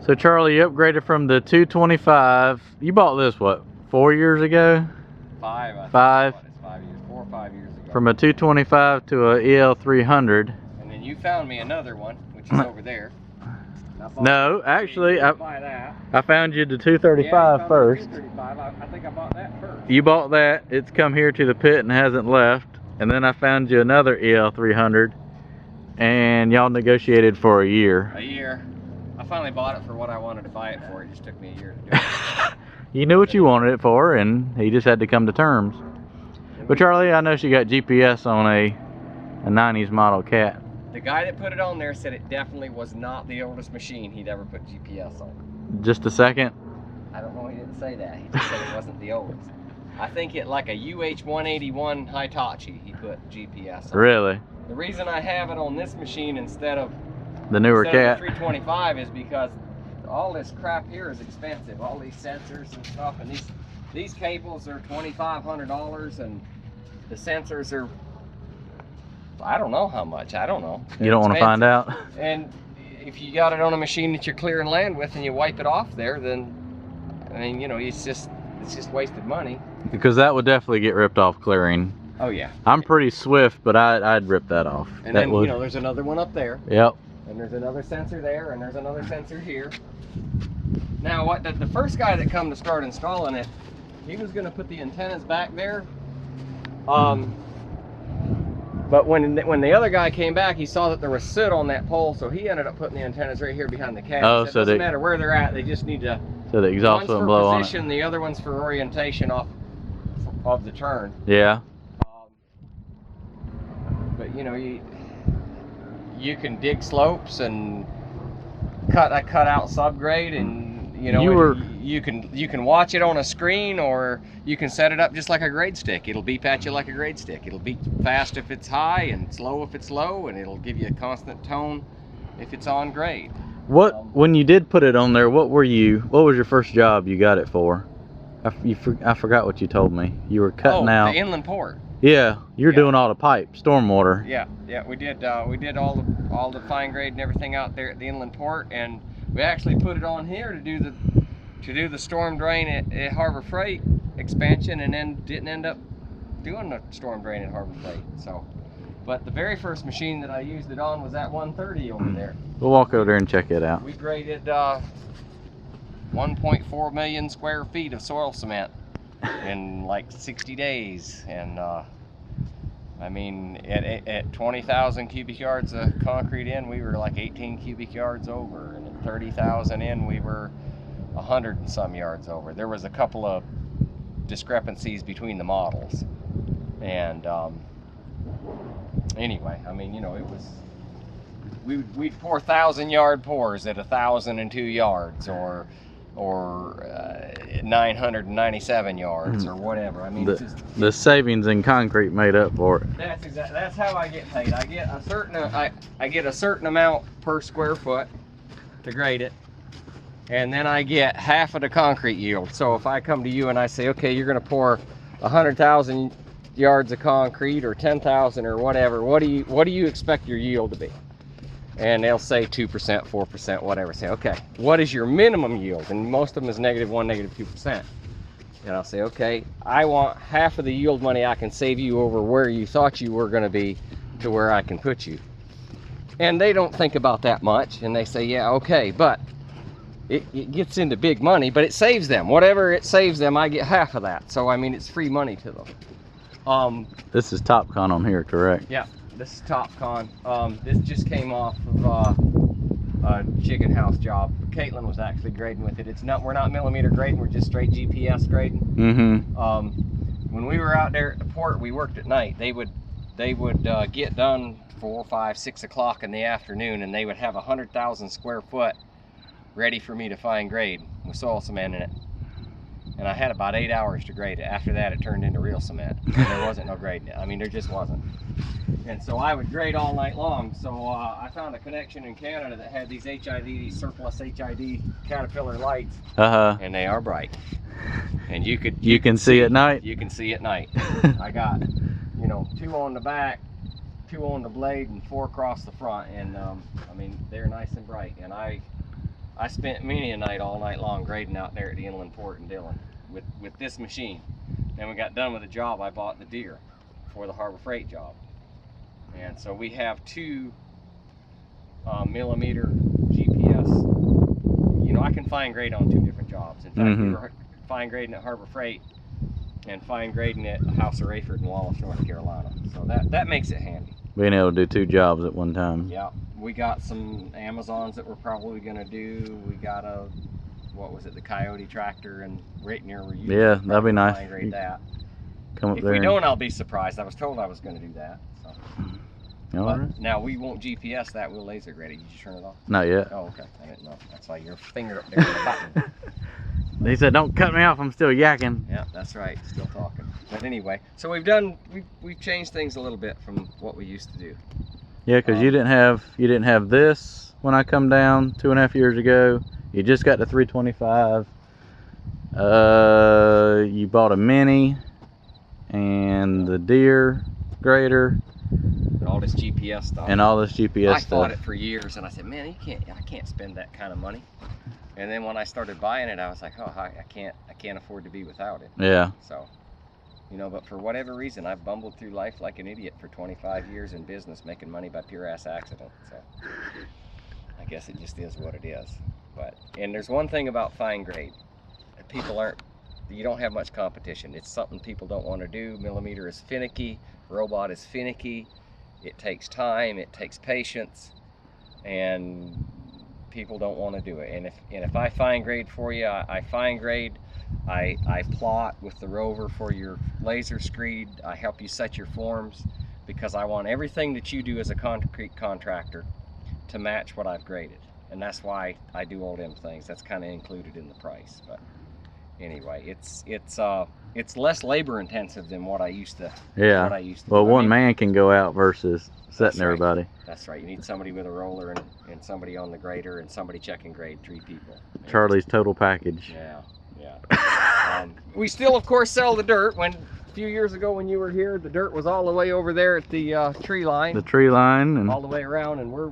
So Charlie, you upgraded from the 225. You bought this what, 4 years ago? 5. I think. Five. What, it's 5 years, 4 or 5 years ago. From a 225 to a EL300. And then you found me another one, which is over there. No, actually, I found you the 235 first. 235. I think I bought that first. You bought that. It's come here to the pit and hasn't left. And then I found you another EL300, and y'all negotiated for a year. A year. I finally bought it for what I wanted to buy it for. It just took me a year to do it. You knew what you wanted it for, and he just had to come to terms. But Charlie, I know she got GPS on a 90s model Cat. The guy that put it on there said it definitely was not the oldest machine he'd ever put GPS on. Just a second? I don't know, he didn't say that. He just said it wasn't the oldest. I think it like a UH-181 Hitachi he put GPS on. Really? The reason I have it on this machine instead of the newer Cat. The 325 is because all this crap here is expensive. All these sensors and stuff, and these cables are $2,500, and the sensors are, I don't know how much. I don't know. You don't want to find out. And if you got it on a machine that you're clearing land with and you wipe it off there, then I mean, you know, it's just wasted money. Because that would definitely get ripped off clearing. Oh yeah. I'm pretty swift, but I'd rip that off. And then you know, there's another one up there. Yep. And there's another sensor there, and there's another sensor here. Now, what the first guy that come to start installing it, he was going to put the antennas back there. But when the other guy came back, he saw that there was soot on that pole, so he ended up putting the antennas right here behind the cab. Oh, so it doesn't matter where they're at, they just need to. So the exhaust wouldn't blow on it. One's for position, the other one's for orientation of the turn. Yeah. But you know, you can dig slopes and cut out subgrade, and you know, you can watch it on a screen, or you can set it up just like a grade stick. It'll beep at you like a grade stick. It'll beep fast if it's high and slow if it's low, and it'll give you a constant tone if it's on grade. When you did put it on there, what was your first job you got it for? I forgot what you told me. You were cutting out the inland port. Yeah, you're doing all the pipe, stormwater. Yeah, we did all the fine grade and everything out there at the inland port, and we actually put it on here to do the storm drain at Harbor Freight expansion, and then didn't end up doing the storm drain at Harbor Freight. So, but the very first machine that I used it on was that 130 over there. We'll walk over there and check it out. We graded 1.4 million square feet of soil cement in like 60 days, and I mean, at 20,000 cubic yards of concrete in, we were like 18 cubic yards over, and at 30,000 in, we were 100 and some yards over. There was a couple of discrepancies between the models, and anyway, I mean, you know, it was, we'd pour 1,000-yard pours at 1,002 yards, or 997 yards, or whatever. I mean, the savings in concrete made up for it. That's how I get paid. I get a certain amount per square foot to grade it, and then I get half of the concrete yield. So if I come to you and I say, okay, you're going to pour 100,000 yards of concrete, or 10,000, or whatever, what do you expect your yield to be? And they'll say 2%, 4%, whatever. Say, okay, what is your minimum yield? And most of them is -1%, -2%. And I'll say, okay, I want half of the yield money I can save you over where you thought you were going to be to where I can put you. And they don't think about that much, and they say, yeah, okay, but it gets into big money, but it saves them. Whatever it saves them, I get half of that. So I mean, it's free money to them. This is TopCon on here, correct? Yeah. This is TopCon. This just came off of a chicken house job. Caitlin was actually grading with it. We're not millimeter grading, we're just straight GPS grading. Mm-hmm. When we were out there at the port, we worked at night. They would get done 4, 5, 6 o'clock in the afternoon, and they would have 100,000 square foot ready for me to fine grade with soil cement in it. And I had about 8 hours to grade it. After that, it turned into real cement. And there wasn't no grading it. I mean, there just wasn't. And so I would grade all night long. So I found a connection in Canada that had these these surplus HID Caterpillar lights. And they are bright. And you can see at night. You can see at night. I got, you know, 2 on the back, 2 on the blade, and 4 across the front. And I mean, they're nice and bright. And I I spent many a night all night long grading out there at the inland port in Dillon with this machine. Then we got done with the job, I bought the Deere for the Harbor Freight job. And so we have 2 millimeter GPS. You know, I can fine grade on 2 different jobs. In fact, we were fine grading at Harbor Freight and fine grading at House of Rayford in Wallace, North Carolina. So that makes it handy. Being able to do 2 jobs at one time. Yeah, we got some Amazons that we're probably gonna do. We got a, what was it, the Coyote tractor, and right near where you. Yeah, that'd be nice. Fine grade that. Come up If there. we don't, I'll be surprised. I was told I was gonna do that. So. All right. Now we won't GPS that. We'll laser grade it. Did you turn it off? Not yet. Oh, okay. I didn't know. That's why your finger up there on the button. He said, "Don't cut me off. I'm still yakking." Yeah, that's right. Still talking. But anyway, so we've changed things a little bit from what we used to do. Yeah, because you didn't have this when I come down 2.5 years ago. You just got the 325. You bought a Mini and the Deere grader. And all this GPS stuff. And all this GPS I stuff. thought it for years, and I said, man, I can't spend that kind of money. And then when I started buying it, I was like, oh, I can't afford to be without it. Yeah. So, you know, but for whatever reason, I've bumbled through life like an idiot for 25 years in business, making money by pure ass accident. So, I guess it just is what it is. And there's one thing about fine grade, you don't have much competition. It's something people don't want to do. Millimeter is finicky, robot is finicky. It takes time, it takes patience, and people don't want to do it. And if I fine grade for you, I fine grade, I plot with the rover for your laser screed, I help you set your forms, because I want everything that you do as a concrete contractor to match what I've graded. And that's why I do all them things. That's kind of included in the price. But anyway, it's less labor intensive than what I used to. Yeah. What I used to Well, do. one man can go out versus setting right. everybody. That's right. You need somebody with a roller and somebody on the grader and somebody checking grade, 3 people. Charlie's total package. Yeah. We still, of course, sell the dirt. A few years ago when you were here, the dirt was all the way over there at the tree line. The tree line and all the way around, and we're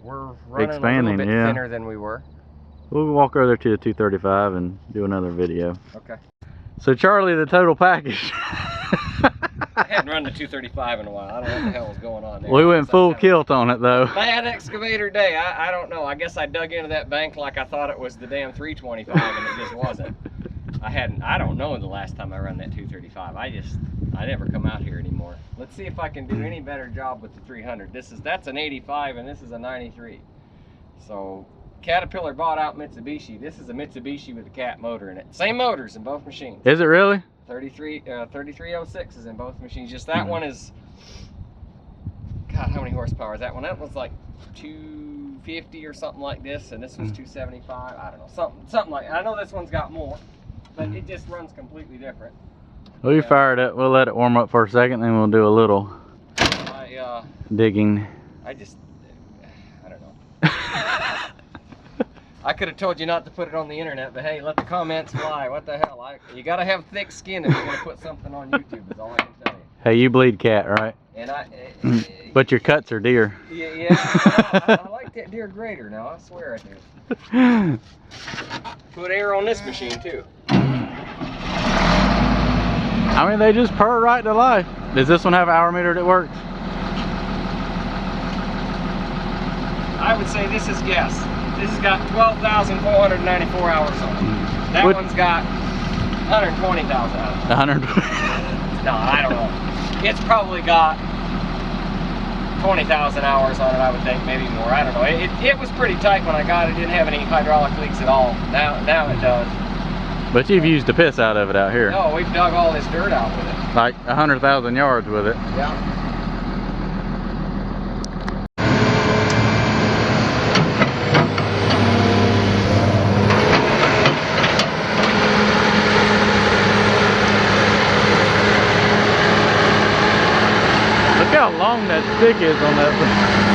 running expanding, a little bit yeah. thinner than we were. We'll walk over there to the 235 and do another video. Okay. So Charlie, the total package. I hadn't run the 235 in a while. I don't know what the hell was going on there. We went full kilt on it though. Bad excavator day. I don't know. I guess I dug into that bank like I thought it was the damn 325 and it just wasn't. I don't know the last time I run that 235. I never come out here anymore. Let's see if I can do any better job with the 300. That's an 85 and this is a 93. So Caterpillar bought out Mitsubishi. This is a Mitsubishi with a cat motor in it. Same motors in both machines. Is it really? 3306 is in both machines. Just that one is, God, how many horsepower is that one? That was like 250 or something like this, and this was 275. I don't know, something like. I know this one's got more, but it just runs completely different. Well, you fired it. We'll let it warm up for a second, then we'll do a little digging. I don't know. I could have told you not to put it on the internet, but hey, let the comments fly. What the hell? You gotta have thick skin if you're gonna put something on YouTube. Is all I can tell you. Hey, you bleed cat, right? And but your cuts are deer. Yeah, I like that deer grader now. I swear I do. Put air on this machine too. I mean, they just purr right to life. Does this one have an hour meter that works? I would say this is guess. This has got 12,494 hours on it. That one's got 120,000 hours. 100. No, I don't know. It's probably got 20,000 hours on it, I would think, maybe more. I don't know. It was pretty tight when I got it. It didn't have any hydraulic leaks at all. Now it does. But you've used the piss out of it out here. No, we've dug all this dirt out with it. Like 100,000 yards with it. Yeah. Look how long that stick is on that.